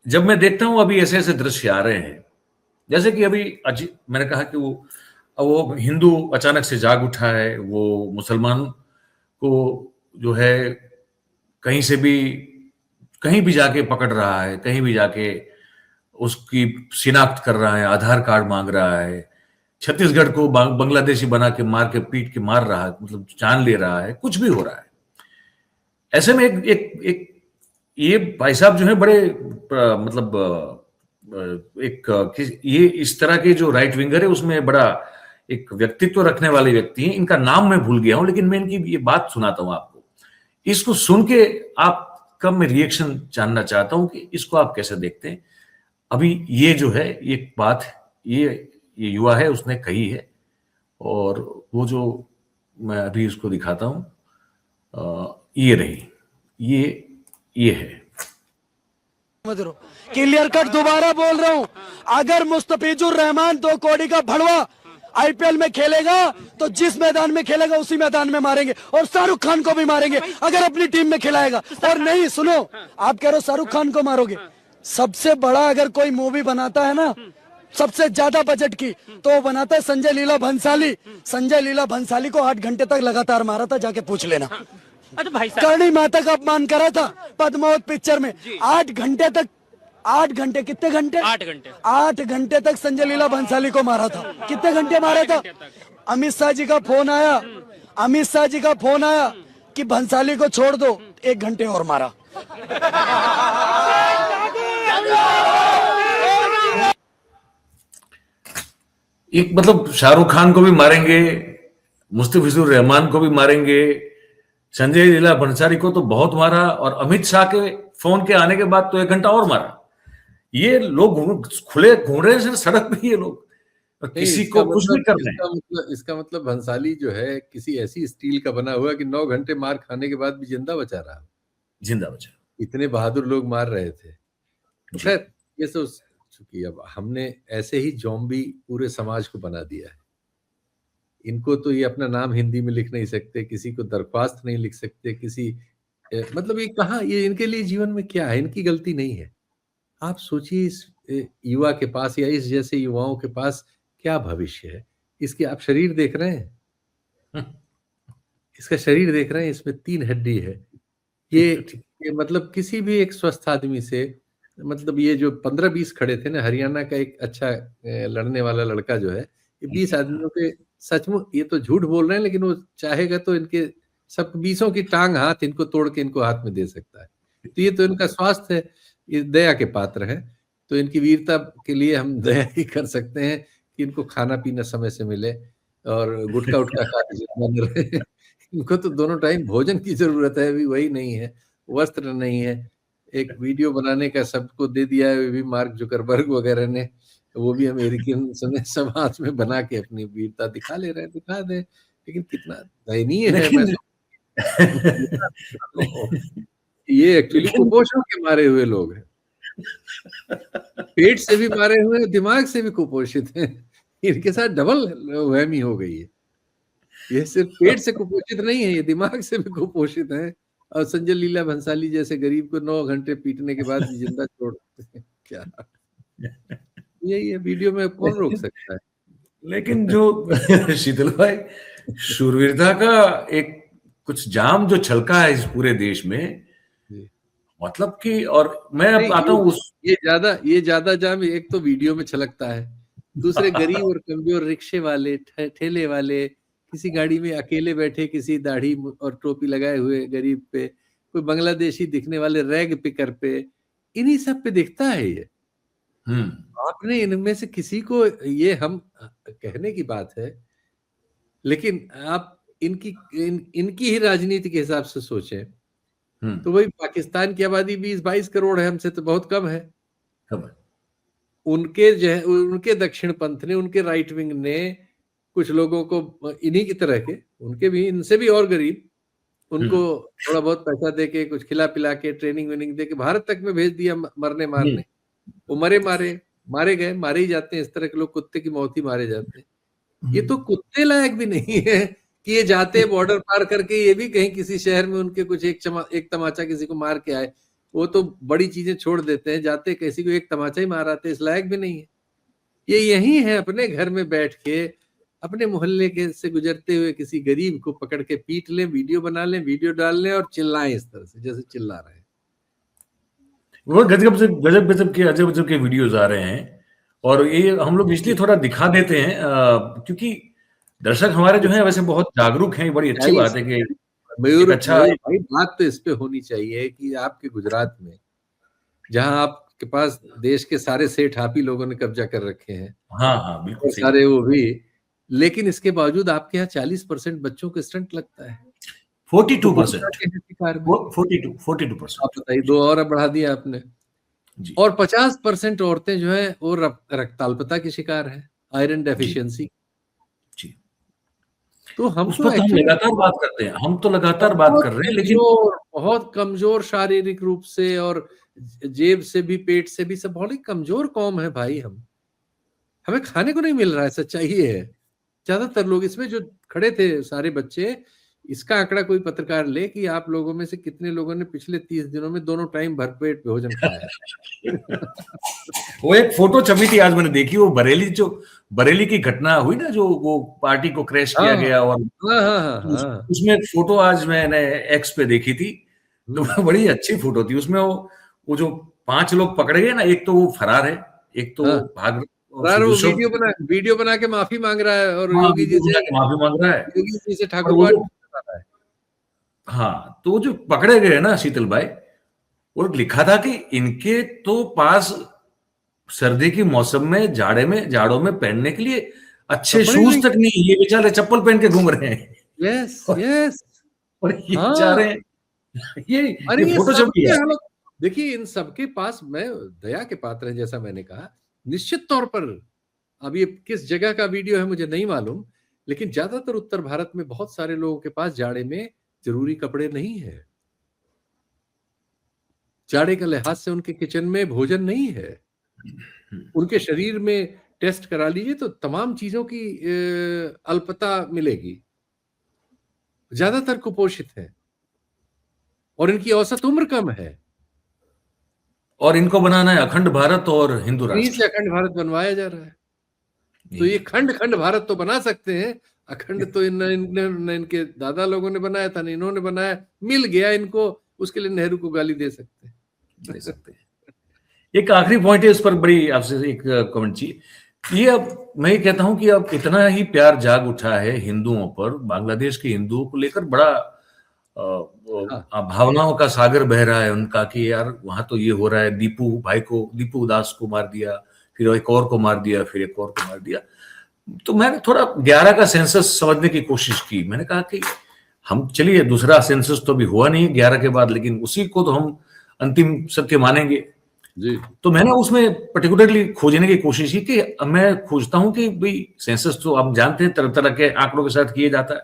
जब मैं देखता हूँ अभी ऐसे ऐसे दृश्य आ रहे हैं, जैसे कि अभी मैंने कहा कि वो हिंदू अचानक से जाग उठा है, वो मुसलमान को जो है कहीं से भी कहीं भी जाके पकड़ रहा है, कहीं भी जाके उसकी शिनाख्त कर रहा है, आधार कार्ड मांग रहा है, छत्तीसगढ़ को बांग्लादेशी बना के मार के पीट के मार रहा है, मतलब जान ले रहा है, कुछ भी हो रहा है। ऐसे में एक ये भाई साहब जो है बड़े मतलब ये इस तरह के जो राइट विंगर है उसमें बड़ा एक व्यक्तित्व रखने वाले व्यक्ति हैं। इनका नाम मैं भूल गया हूं, लेकिन मैं इनकी ये बात सुनाता हूं आपको। इसको सुन के आपका मैं रिएक्शन जानना चाहता हूं कि इसको आप कैसे देखते हैं। अभी ये जो है एक बात ये युवा है उसने कही है, और वो जो मैं अभी उसको दिखाता हूं, ये रही, ये है। क्लियर कट दोबारा बोल रहा हूं, अगर मुस्तफिजुर रहमान 2 कौड़ी का भड़वा आईपीएल में खेलेगा तो जिस मैदान में खेलेगा उसी मैदान में मारेंगे, और शाहरुख खान को भी मारेंगे अगर अपनी टीम में खिलाएगा। और नहीं, सुनो, आप कह रहे हो शाहरुख खान को मारोगे, सबसे बड़ा अगर कोई मूवी बनाता है ना सबसे ज्यादा बजट की, तो वो बनाता है संजय लीला भंसाली। संजय लीला भंसाली को 8 घंटे तक लगातार मारा था, जाके पूछ लेना। करणी माता का अपमान करा था पद्मावत पिक्चर में। 8 घंटे तक, 8 घंटे, कितने घंटे? 8 घंटे तक संजय लीला भंसाली को मारा था। कितने घंटे मारा था? अमित शाह जी का फोन आया, अमित शाह जी का फोन आया कि भंसाली को छोड़ दो, 1 घंटे और मारा। एक मतलब शाहरुख खान को भी मारेंगे, मुस्तफिजुर रहमान को भी मारेंगे, संजय लीला भंसाली को तो बहुत मारा, और अमित शाह के फोन के आने के बाद तो 1 घंटा और मारा। ये लोग खुले घूम रहे हैं सड़क पे, ये लोग किसी को कुछ भी कर रहे हैं। इसका मतलब भंसाली जो है किसी ऐसी स्टील का बना हुआ कि 9 घंटे मार खाने के बाद भी जिंदा बचा रहा। जिंदा बचा। इतने बहादुर लोग मार रहे थे। तो खैर ये सोच चुकी, अब हमने ऐसे ही ज़ॉम्बी पूरे समाज को बना दिया है। इनको तो ये अपना नाम हिंदी में लिख नहीं सकते, किसी को दरख्वास्त नहीं लिख सकते, किसी मतलब ये कहाँ, ये इनके लिए जीवन में क्या है, इनकी गलती नहीं है। आप सोचिए इस युवा के पास या इस जैसे युवाओं के पास क्या भविष्य है। इसके आप शरीर देख रहे हैं, इसका शरीर देख रहे हैं, इसमें 3 हड्डी है। ये मतलब किसी भी एक स्वस्थ आदमी से, मतलब ये जो 15-20 खड़े थे ना, हरियाणा का एक अच्छा लड़ने वाला लड़का जो है, ये 20 आदमियों के सचमुच, ये तो झूठ बोल रहे हैं लेकिन वो चाहेगा तो इनके सब 20 की टांग हाथ इनको तोड़ के इनको हाथ में दे सकता है। तो ये तो इनका स्वास्थ्य है, ये दया के पात्र है। तो इनकी वीरता के लिए हम दया ही कर सकते हैं कि इनको खाना पीना समय से मिले और गुटखा उटखा खा के जिंदा रहे। इनको तो दोनों टाइम भोजन की जरूरत है, अभी वही नहीं है, वस्त्र नहीं है। एक वीडियो बनाने का सबको दे दिया है, भी मार्क जुकरबर्ग वगैरह ने, वो भी अमेरिकन ने सब हाथ में बना के अपनी वीरता दिखा ले रहे हैं, दिखा दे, लेकिन कितना दयनीय है। मैं ये एक्चुअली कुपोषण के मारे हुए लोग हैं, पेट से भी मारे हुए, दिमाग से भी कुपोषित हैं। इनके साथ डबल वहमी हो गई है। ये सिर्फ पेट से कुपोषित नहीं है, ये दिमाग से भी कुपोषित है। और संजय लीला भंसाली जैसे गरीब को 9 घंटे पीटने के बाद भी जिंदा छोड़ क्या, यही है। वीडियो में कौन रोक सकता है? लेकिन जो शीतल भाई, शूरवीरता का एक कुछ जाम जो छलका है इस पूरे देश में, मतलब कि, और मैं अब आता हूँ ये ज्यादा जाम एक तो वीडियो में छलकता है, दूसरे गरीब और कमजोर रिक्शे वाले, ठेले वाले, किसी गाड़ी में अकेले बैठे किसी दाढ़ी और टोपी लगाए हुए गरीब पे, कोई बांग्लादेशी दिखने वाले रैग पिकर पे, इन्हीं सब पे दिखता है ये। आपने इनमें से किसी को, ये हम कहने की बात है, लेकिन आप इनकी ही राजनीति के हिसाब से सोचें तो वही पाकिस्तान की आबादी 20-22 करोड़ है, हमसे तो बहुत कम है। उनके जो है, उनके दक्षिण पंथ ने, उनके राइट विंग ने कुछ लोगों को, इन्हीं की तरह के, उनके भी, इनसे भी और गरीब, उनको थोड़ा बहुत पैसा देके, कुछ खिला पिला के, ट्रेनिंग वेनिंग देके भारत तक में भेज दिया मरने मारने। वो मारे गए, मारे ही जाते हैं। इस तरह के लोग कुत्ते की मौत ही मारे जाते हैं। ये तो कुत्ते लायक भी नहीं है कि ये जाते बॉर्डर पार करके, ये भी कहीं किसी शहर में उनके कुछ एक तमाचा किसी को मार के आए। वो तो बड़ी चीजें छोड़ देते हैं, जाते किसी को एक तमाचा ही मार आते, इस लायक भी नहीं है। ये यही है, अपने घर में बैठ के अपने मोहल्ले के से गुजरते हुए किसी गरीब को पकड़ के पीट लें, वीडियो बना लें, वीडियो डाल लें और चिल्लाएं इस तरह से जैसे चिल्ला रहे हैं। वो गजब गजब के अजब अजब के वीडियोज आ रहे हैं, और ये हम लोग इसलिए थोड़ा दिखा देते हैं क्योंकि दर्शक हमारे जो हैं वैसे बहुत जागरूक हैं। बड़ी अच्छी बात है कि मयूर एक अच्छा मयूर भाई, बात तो इस पे होनी चाहिए कि आपके गुजरात में, जहां आपके पास देश के सारे सेठ आप ही लोगों ने कब्जा कर रखे हैं, हाँ हाँ बिल्कुल और सही। सारे वो भी, लेकिन इसके बावजूद आपके यहाँ 40% बच्चों को स्टंट लगता है। 42% तो बहुत सारे हैं शिकार में। 42% आप बताइए, 2 और बढ़ा दिया आपने। जी और 50% औरतें जो है वो रक्ताल्पता की शिकार है, आयरन जी डेफिशिएंसी। जी। तो हम उस तो पर तो हम एक्चुअली लगातार बात करते हैं, हम तो लगातार बात कर रहे हैं, लेकिन बहुत कमजोर शारीरिक रूप से और जेब से भी, पेट से भी, सब बहुत ही कमजोर कौम है भाई। हमें खाने को नहीं मिल रहा है, सच्चाई ये है। ज्यादातर लोग इसमें जो खड़े थे सारे बच्चे, इसका आंकड़ा कोई पत्रकार ले कि आप लोगों में से कितने लोगों ने पिछले 30 दिनों में दोनों टाइम भरपेट भोजन खाया है। वो एक फोटो छपी थी आज मैंने देखी, वो बरेली की घटना हुई ना, जो वो पार्टी को क्रैश किया हाँ गया, और हाँ हाँ हाँ हाँ। उसमें एक फोटो आज मैंने एक्स पे देखी थी, तो बड़ी अच्छी फोटो थी। उसमें वो जो 5 लोग पकड़े गए ना, एक तो वो फरार है, एक तो हाँ। भाग, यार वो दूसरा वीडियो बना के माफी मांग रहा है, और हाँ, योगी जी से माफी मांग रहा है। और ठाकुर वो बात जो कर रहा है। हाँ, तो वो जो पकड़े गए ना शीतल भाई, और लिखा था कि इनके तो पास सर्दी के मौसम में, जाड़ों में पहनने के लिए अच्छे कपड़े शूज नहीं। तक नहीं, ये बेचारे चप्पल पहन के घूम रहे हैं। यस और, यस। और ये हाँ, बेचारे ये अरे ये ये फोटो छपी सबके है। हालत देखिए, इन सबके पास मैं दया के पात्र हैं, जैसा मैंने कहा। निश्चित तौर पर अब ये किस जगह का वीडियो है मुझे नहीं मालूम, लेकिन ज्यादातर उत्तर भारत में बहुत सारे लोगों के पास जाड़े में जरूरी कपड़े नहीं है। जाड़े का लिहाज से उनके किचन में भोजन नहीं है। उनके शरीर में टेस्ट करा लीजिए तो तमाम चीजों की अल्पता मिलेगी। ज्यादातर कुपोषित है और इनकी औसत उम्र कम है। और इनको बनाना है अखंड भारत और हिंदू इन्हीं से राष्ट्र। अखंड भारत बनवाया जा रहा है। तो ये खंड खंड भारत तो बना सकते हैं, अखंड तो न इनके दादा लोगों ने बनाया था, न इन्होंने बनाया, मिल गया इनको, उसके लिए नेहरू को गाली दे सकते हैं। दे सकते हैं। एक आखिरी पॉइंट है, उस पर बड़ी आपसे एक कमेंट चाहिए। ये अब मैं ये कहता हूं कि अब इतना ही प्यार जाग उठा है हिंदुओं पर, बांग्लादेश के हिंदुओं को लेकर बड़ा भावनाओं का सागर बह रहा है उनका, कि यार वहां तो ये हो रहा है, दीपू दास को मार दिया, फिर एक और को मार दिया, फिर एक और को मार दिया। तो मैंने थोड़ा 11 का सेंसस समझने की कोशिश की। मैंने कहा कि हम, चलिए दूसरा सेंसस तो अभी हुआ नहीं 11 के बाद, लेकिन उसी को तो हम अंतिम सत्य मानेंगे जी। तो मैंने उसमें पर्टिकुलरली खोजने की कोशिश की कि मैं खोजता हूं कि भाई सेंसस तो आप जानते हैं तरह तरह के आंकड़ों के साथ किए जाता है,